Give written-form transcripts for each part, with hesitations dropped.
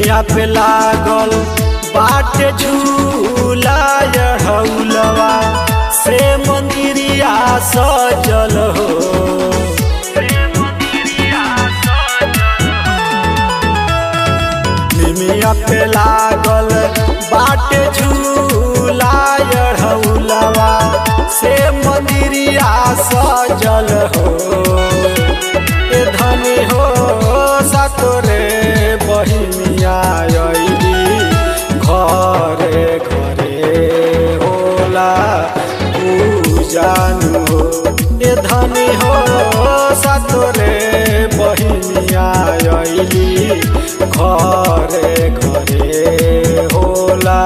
निमिया पे लागल बाटे झूला हौलवा से मंदिरिया सजल हो। निमिया पे लागल बाटे झूला हौलवा से मंदिरिया सजल हो। ए धनी हो सतोरे बहिनिया अइली घरे घरे होला पूजन हो। ए धनी हो सतोरे बहिनिया अइली घरे घरे होला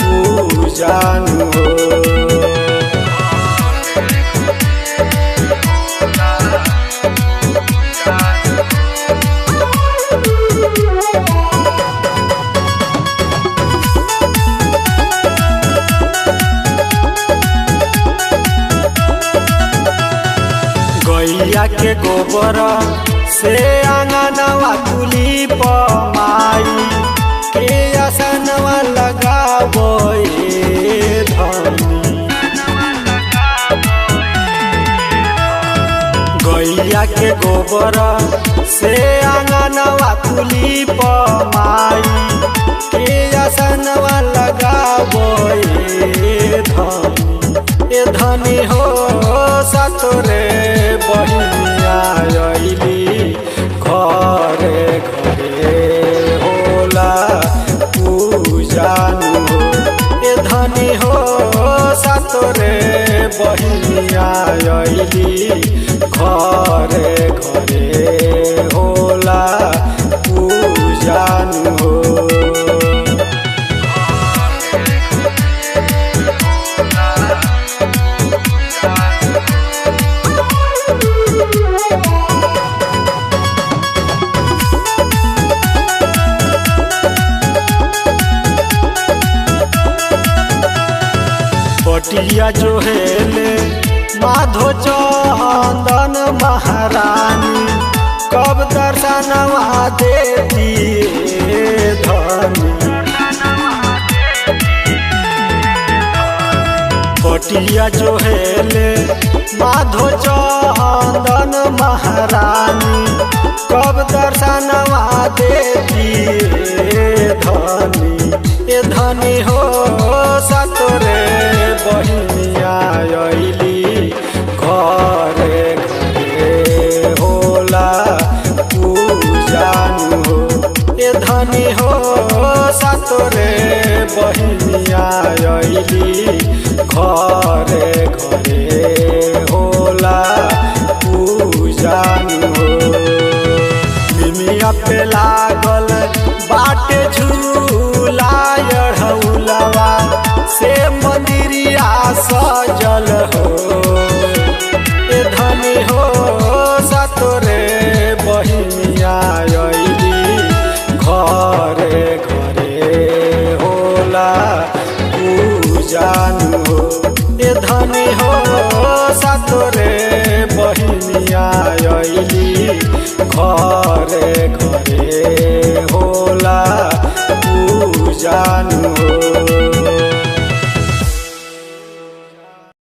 पूजन हो। गैया के गोबर से आंगनवा तुली पमाई के असनवा लगाबो धनी। गैया के गोबर से आंगनवा तुली पमाई के असनवा लगाबो धनी। ए धनी हो सतोरे बहिनिया अइली घरे घरे होला पूजन हो। ए धनी हो सतोरे बहिनिया अइली घरे घरे होला पूजन हो। बटिया जो हेले माधो चंदन महारानी कब दर्शनवा देती धनी। बटिया जो हेले माधो चंदन महारानी कब दर्शनवा देती धनी। ए धनी हो सतोरे बहिनिया अइली घरे घरे होला पूजन हो। ए धनी हो सतोरे बहिनिया अइली घरे घरे होला पूजन हो। निमिया पे लागल बाटे झूला हौलवा से मंदिरिया सजल हो। ए धनी हो सतोरे बहिनिया अइली घरे घरे होला पूजन हो। ए धनी हो सतोरे